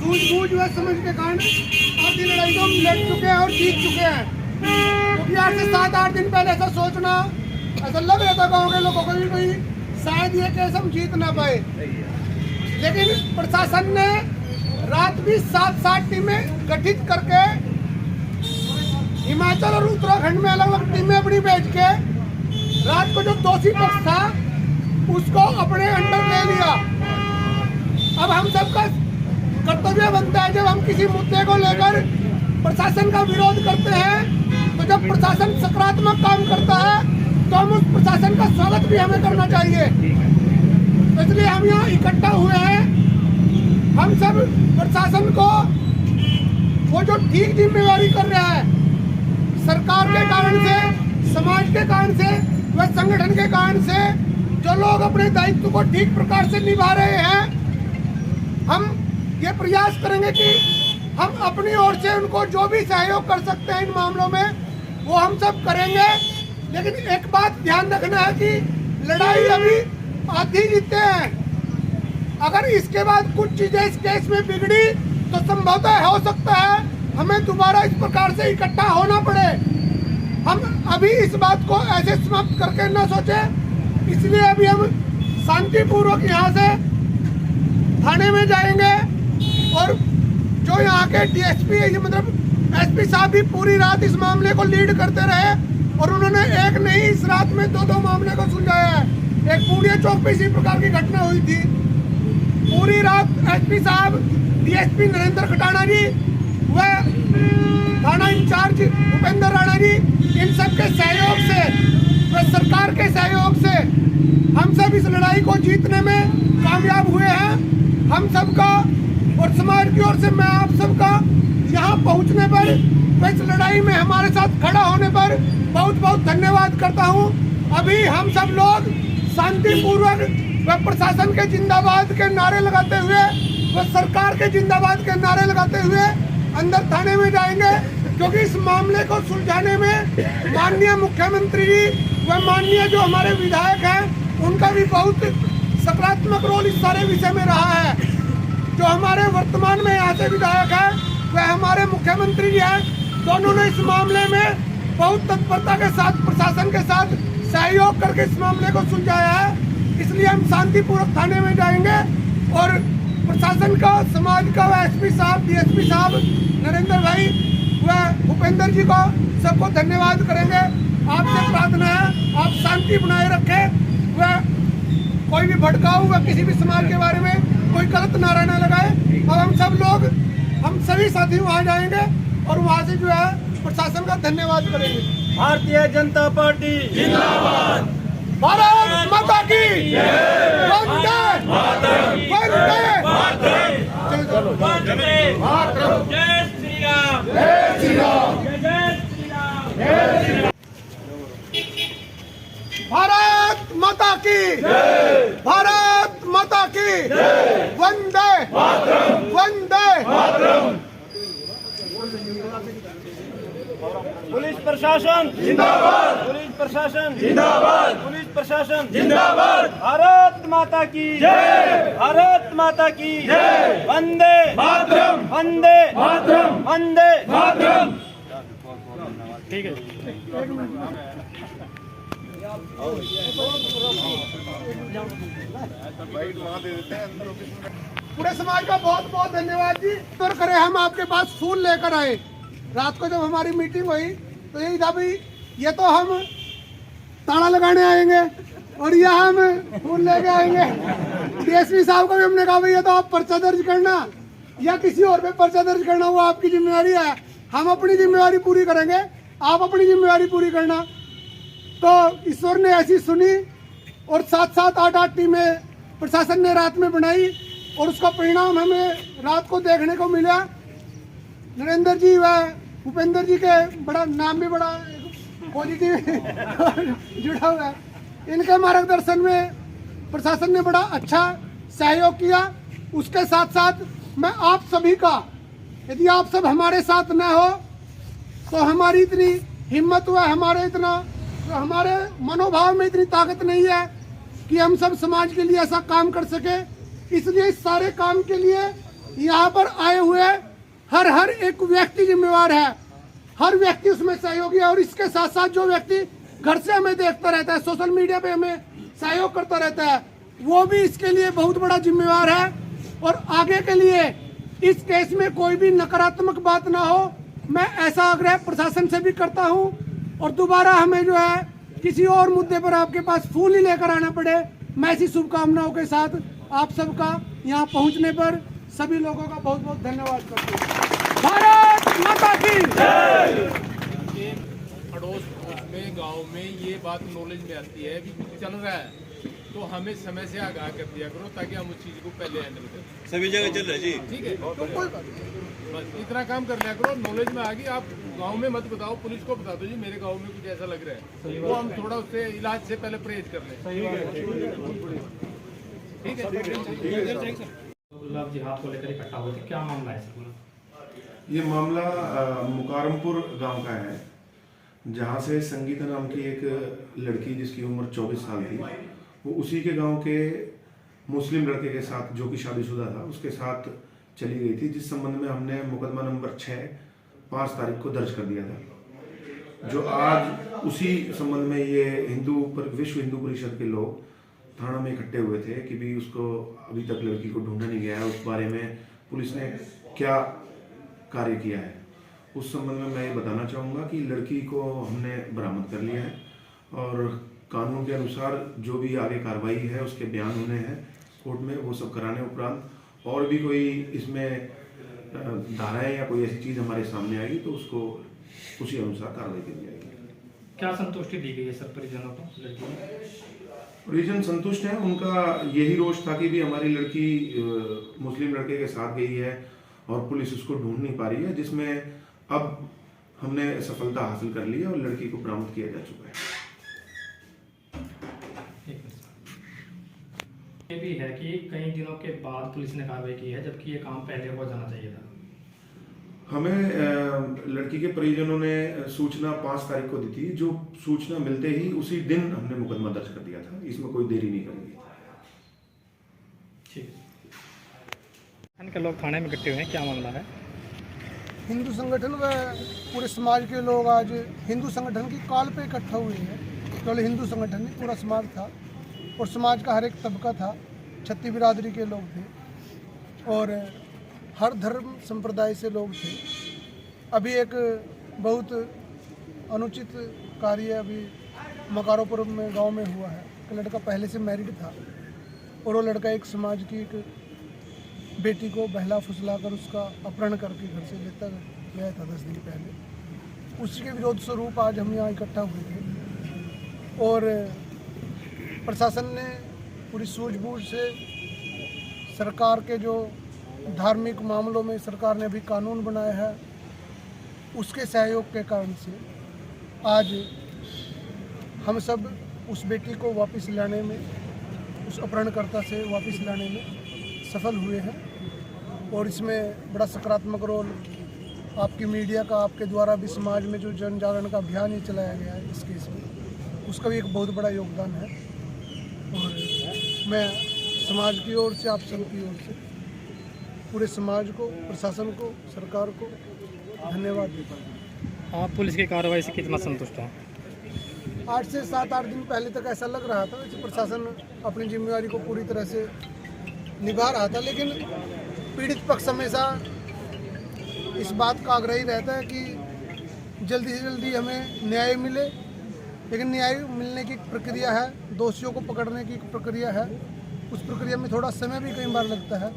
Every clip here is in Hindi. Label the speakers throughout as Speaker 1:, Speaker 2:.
Speaker 1: सूझबूझ व समझ के कारण आधी लड़ाई को हम लड़ चुके हैं और जीत चुके हैं। क्योंकि आज से 7-8 दिन पहले ऐसा सोचना, ऐसा लग रहा था गाँव के लोगों को भी भाई शायद ये केस हम जीत ना पाए, लेकिन प्रशासन ने रात भी 7-7 टीमें गठित करके हिमाचल और उत्तराखंड में अलग अलग टीमें अपनी बैठ के रात को जो दोषी पक्ष था उसको अपने अंडर ले लिया। अब हम सबका कर्तव्य बनता है, जब हम किसी मुद्दे को लेकर प्रशासन का विरोध करते हैं तो जब प्रशासन सकारात्मक काम करता है तो हम उस प्रशासन का स्वागत भी हमें करना चाहिए। तो इसलिए हम यहाँ इकट्ठा हुए हैं। हम सब प्रशासन को वो जो ठीक जिम्मेवारी कर रहा है, सरकार के कारण से, समाज के कारण से व संगठन के कारण से जो लोग अपने दायित्व को ठीक प्रकार से निभा रहे हैं, हम ये प्रयास करेंगे कि हम अपनी ओर से उनको जो भी सहयोग कर सकते हैं इन मामलों में वो हम सब करेंगे। लेकिन एक बात ध्यान रखना है कि लड़ाई अभी आधी जीते हैं। अगर इसके बाद कुछ चीजें इस केस में बिगड़ी तो संभवतः हो सकता है हमें दोबारा इस प्रकार से इकट्ठा होना पड़े। हम अभी इस बात को ऐसे समाप्त करके न सोचे, इसलिए अभी हम शांतिपूर्वक यहाँ से थाने में जाएंगे और जो यहाँ के डीएसपी मतलब एसपी साहब भी पूरी रात इस मामले को लीड करते रहे और उन्होंने एक नहीं इस रात में 2 मामले को सुलझाया है। एक पूड़िया चौक पे इसी प्रकार की घटना हुई थी। पूरी रात एसपी साहब, डीएसपी नरेंद्र खटाना जी व थाना इंचार्ज भूपेंद्र राणा जी, इन सब के सहयोग से व सरकार के सहयोग से हम सब इस लड़ाई को जीतने में कामयाब हुए हैं। हम सबका और समाज की ओर से मैं आप सबका यहाँ पहुँचने पर, इस लड़ाई में हमारे साथ खड़ा होने पर बहुत बहुत धन्यवाद करता हूँ। अभी हम सब लोग शांतिपूर्वक व प्रशासन के जिंदाबाद के नारे लगाते हुए व सरकार के जिंदाबाद के नारे लगाते हुए अंदर थाने में जाएंगे, क्योंकि इस मामले को सुलझाने में माननीय मुख्यमंत्री जी व माननीय जो हमारे विधायक हैं उनका भी बहुत सकारात्मक रोल इस सारे विषय में रहा है। जो हमारे वर्तमान में यहाँ से विधायक है वह हमारे मुख्यमंत्री जी हैं, दोनों ने इस मामले में बहुत तत्परता के साथ प्रशासन के साथ सहयोग करके इस मामले को सुलझाया है। इसलिए हम शांतिपूर्वक थाने में जाएंगे और प्रशासन का, समाज का व एसपी साहब, डीएसपी साहब, नरेंद्र भाई व भूपेंद्र जी को सबको धन्यवाद करेंगे। आपसे प्रार्थना है आप शांति बनाए रखें व कोई भी भड़काऊ व किसी भी समाज के बारे में कोई गलत नारा न लगाए। और हम सब लोग, हम सभी साथी वहाँ जाएंगे और वहाँ से जो है प्रशासन का धन्यवाद करेंगे।
Speaker 2: भारतीय जनता पार्टी जिंदाबाद।
Speaker 1: भारत माता की वंदे वंदे मातरम।
Speaker 2: जय श्री राम।
Speaker 1: जय श्री राम।
Speaker 2: जय श्री राम। जय श्री राम।
Speaker 1: भारत माता की जय। भारत माता की जय। वंदे मातरम। वंदे मातरम।
Speaker 2: पुलिस प्रशासन
Speaker 1: जिंदाबाद।
Speaker 2: पुलिस प्रशासन
Speaker 1: जिंदाबाद।
Speaker 2: पुलिस प्रशासन
Speaker 1: जिंदाबाद।
Speaker 2: भारत माता की
Speaker 1: जय।
Speaker 2: भारत माता की
Speaker 1: जय।
Speaker 2: वंदे
Speaker 1: मातरम।
Speaker 2: वंदे
Speaker 1: मातरम।
Speaker 2: वंदे
Speaker 1: मातरम।
Speaker 2: ठीक है।
Speaker 1: पूरे समाज का बहुत बहुत धन्यवाद जी। तो करें, हम आपके पास फूल लेकर आए। रात को जब हमारी मीटिंग हुई तो यही था भाई, ये तो हम ताला लगाने आएंगे और यहाँ हम फूल लेके आएंगे। डीएसपी साहब को भी हमने कहा भाई ये तो आप पर्चा दर्ज करना या किसी और पे पर्चा दर्ज करना, वो आपकी जिम्मेवारी है। हम अपनी जिम्मेवारी पूरी करेंगे, आप अपनी जिम्मेवारी पूरी करना। तो ईश्वर ने ऐसी सुनी और 7-7, 8-8 टीमें प्रशासन ने रात में बनाई और उसका परिणाम हमें रात को देखने को मिला। नरेंद्र जी व भूपेंद्र जी के बड़ा नाम भी बड़ा पॉजिटिव जुड़ा हुआ है। इनके मार्गदर्शन में प्रशासन ने बड़ा अच्छा सहयोग किया। उसके साथ साथ मैं आप सभी का, यदि आप सब हमारे साथ न हो तो हमारी इतनी हिम्मत हुआ, हमारे मनोभाव में इतनी ताकत नहीं है कि हम सब समाज के लिए ऐसा काम कर सके। इसलिए इस सारे काम के लिए यहाँ पर आए हुए हर एक व्यक्ति जिम्मेवार है, हर व्यक्ति उसमें सहयोगी है। और इसके साथ साथ जो व्यक्ति घर से हमें देखता रहता है, सोशल मीडिया पे हमें सहयोग करता रहता है, वो भी इसके लिए बहुत बड़ा जिम्मेवार है। और आगे के लिए इस केस में कोई भी नकारात्मक बात ना हो, मैं ऐसा आग्रह प्रशासन से भी करता हूँ। और दोबारा हमें जो है किसी और मुद्दे पर आपके पास फूल ही लेकर आना पड़े, मैं ऐसी शुभकामनाओं के साथ आप सबका यहाँ पहुँचने पर सभी लोगों का बहुत बहुत धन्यवाद करते हैं। भारत माता की
Speaker 3: ये अड़ोस पड़ोस में गांव में ये बात नॉलेज में आती है कि कुछ चल रहा है तो हमें समय से आगाह कर दिया करो ताकि हम उस चीज़ को पहले हैंडल करें।
Speaker 4: सभी जगह चल रहा है जी।
Speaker 3: ठीक है, तो कोई बात नहीं, बस इतना काम कर लिया करो। नॉलेज में आ गई, आप गांव में मत बताओ, पुलिस को बता दो जी मेरे गांव में कुछ ऐसा लग रहा है, वो हम थोड़ा उससे इलाज से पहले परहेज कर लें। ठीक है।
Speaker 5: गुलाब जिहाद को लेकर इकट्ठा हुए थे, क्या मामला है सर?
Speaker 6: ये मामला मुकारमपुर गांव का है, जहां से संगीता नाम की एक लड़की जिसकी उम्र 24 साल थी, वो उसी के गांव के मुस्लिम लड़के के साथ जो कि शादीशुदा था उसके साथ चली गई थी, जिस संबंध में हमने मुकदमा नंबर 6 5 तारीख को दर्ज कर दिया था। जो आज उसी संबंध में ये विश्व हिंदू परिषद के लोग थाना में इकट्ठे हुए थे कि भी उसको अभी तक लड़की को ढूंढा नहीं गया है, उस बारे में पुलिस ने क्या कार्य किया है उस संबंध में मैं ये बताना चाहूँगा कि लड़की को हमने बरामद कर लिया है और कानून के अनुसार जो भी आगे कार्रवाई है उसके बयान होने हैं कोर्ट में, वो सब कराने उपरांत और भी कोई इसमें धाराएं या कोई ऐसी चीज़ हमारे सामने आएगी तो उसको उसी अनुसार कार्रवाई की जाएगी।
Speaker 5: क्या संतुष्टि दी गई है सर परिजनों को लड़की को?
Speaker 6: परिजन संतुष्ट हैं, उनका यही रोष था कि भी हमारी लड़की मुस्लिम लड़के के साथ गई है और पुलिस उसको ढूंढ नहीं पा रही है, जिसमें अब हमने सफलता हासिल कर ली है और लड़की को बरामद किया जा चुका है।
Speaker 5: ये भी है कि कई दिनों के बाद पुलिस ने कार्रवाई की है, जबकि ये काम पहले हो जाना चाहिए था।
Speaker 6: हमें लड़की के परिजनों ने सूचना 5 तारीख को दी थी, जो सूचना मिलते ही उसी दिन हमने मुकदमा दर्ज कर दिया था, इसमें कोई देरी नहीं करेंगे।
Speaker 5: ठीक है। के लोग थाने में इकट्ठे हुए हैं, क्या मामला है?
Speaker 1: हिंदू संगठन व पूरे समाज के लोग आज हिंदू संगठन की कॉल पे इकट्ठा हुए हैं। केवल हिंदू संगठन नहीं, पूरा समाज था और समाज का हर एक तबका था, छत्ती बिरादरी के लोग थे और हर धर्म संप्रदाय से लोग थे। अभी एक बहुत अनुचित कार्य अभी मकारोपुर में गांव में हुआ है। एक लड़का पहले से मैरिड था और वो लड़का एक समाज की एक बेटी को बहला फुसला कर उसका अपहरण करके घर से लेता गया था 10 दिन पहले। उसी के विरोध स्वरूप आज हम यहाँ इकट्ठा हुए थे और प्रशासन ने पूरी सूझबूझ से सरकार के जो धार्मिक मामलों में सरकार ने अभी कानून बनाया है, उसके सहयोग के कारण से आज हम सब उस बेटी को वापस लाने में, उस अपहरणकर्ता से वापस लाने में सफल हुए हैं। और इसमें बड़ा सकारात्मक रोल आपकी मीडिया का, आपके द्वारा भी समाज में जो जन जागरण का अभियान ही चलाया गया है इस केस में, उसका भी एक बहुत बड़ा योगदान है। और मैं समाज की ओर से, आप सबकी ओर से पूरे समाज को, प्रशासन को, सरकार को धन्यवाद देता हूँ।
Speaker 5: आप पुलिस की कार्रवाई से कितना संतुष्ट हैं?
Speaker 1: 8 से 7-8 दिन पहले तक ऐसा लग रहा था कि प्रशासन अपनी जिम्मेदारी को पूरी तरह से निभा रहा था, लेकिन पीड़ित पक्ष हमेशा इस बात का आग्रही रहता है कि जल्दी से जल्दी हमें न्याय मिले। लेकिन न्याय मिलने की प्रक्रिया है, दोषियों को पकड़ने की प्रक्रिया है, उस प्रक्रिया में थोड़ा समय भी कई बार लगता है।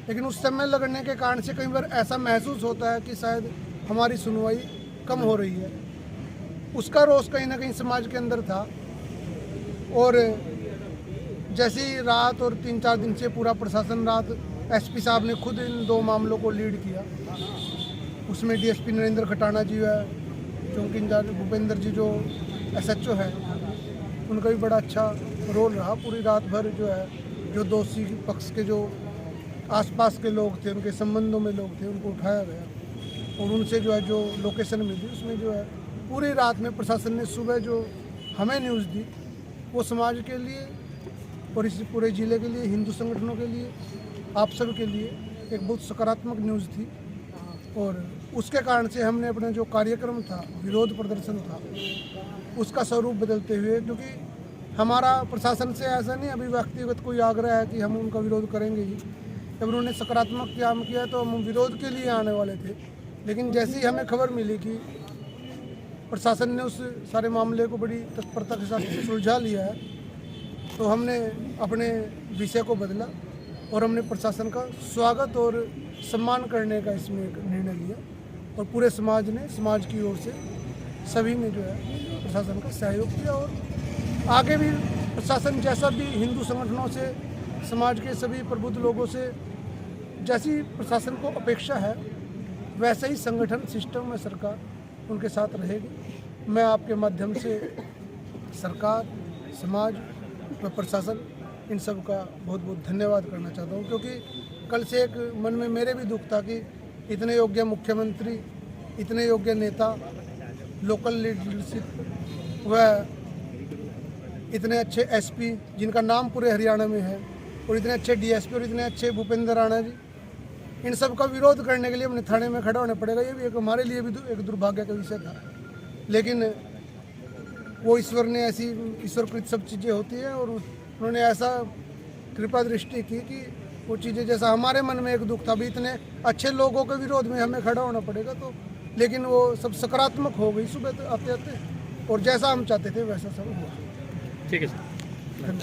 Speaker 1: लेकिन उस समय लगने के कारण से कई बार ऐसा महसूस होता है कि शायद हमारी सुनवाई कम हो रही है। उसका रोष कहीं ना कहीं समाज के अंदर था। और जैसी रात और 3-4 दिन से पूरा प्रशासन रात एसपी साहब ने खुद इन 2 मामलों को लीड किया। उसमें डीएसपी नरेंद्र खटाना जी है, चौकी इंचार्ज भूपेंद्र जी जो एसएचओ है, उनका भी बड़ा अच्छा रोल रहा। पूरी रात भर जो है, जो दोषी पक्ष के जो आसपास के लोग थे, उनके संबंधों में लोग थे, उनको उठाया गया और उनसे जो है जो लोकेशन मिली उसमें जो है पूरी रात में प्रशासन ने सुबह जो हमें न्यूज़ दी, वो समाज के लिए और इस पूरे ज़िले के लिए, हिंदू संगठनों के लिए, आप सब के लिए एक बहुत सकारात्मक न्यूज़ थी और उसके कारण से हमने अपने जो कार्यक्रम था, विरोध प्रदर्शन था, उसका स्वरूप बदलते हुए, क्योंकि हमारा प्रशासन से ऐसा नहीं अभी व्यक्तिगत कोई आग्रह है कि हम उनका विरोध करेंगे ही। जब उन्होंने सकारात्मक काम किया तो हम विरोध के लिए आने वाले थे, लेकिन जैसे ही हमें खबर मिली कि प्रशासन ने उस सारे मामले को बड़ी तत्परता के साथ सुलझा लिया है, तो हमने अपने विषय को बदला और हमने प्रशासन का स्वागत और सम्मान करने का इसमें एक निर्णय लिया और पूरे समाज ने, समाज की ओर से सभी ने जो है प्रशासन का सहयोग किया और आगे भी प्रशासन जैसा भी हिंदू संगठनों से, समाज के सभी प्रबुद्ध लोगों से जैसी प्रशासन को अपेक्षा है, वैसे ही संगठन सिस्टम में सरकार उनके साथ रहेगी। मैं आपके माध्यम से सरकार, समाज व प्रशासन इन सब का बहुत बहुत धन्यवाद करना चाहता हूँ, क्योंकि कल से एक मन में मेरे भी दुख था कि इतने योग्य मुख्यमंत्री, इतने योग्य नेता, लोकल लीडरशिप व इतने अच्छे एसपी जिनका नाम पूरे हरियाणा में है और इतने अच्छे डीएसपी और इतने अच्छे भूपेंद्र राणा जी, इन सब का विरोध करने के लिए अपने थाने में खड़ा होना पड़ेगा। ये भी एक हमारे लिए भी एक दुर्भाग्य का विषय था, लेकिन वो ईश्वर ने ऐसी ईश्वरकृत सब चीज़ें होती हैं और उन्होंने ऐसा कृपा दृष्टि की कि वो चीज़ें, जैसा हमारे मन में एक दुख था भी इतने अच्छे लोगों के विरोध में हमें खड़ा होना पड़ेगा, तो लेकिन वो सब सकारात्मक हो गई सुबह आते आते और जैसा हम चाहते थे वैसा सब हुआ।
Speaker 5: ठीक है सर।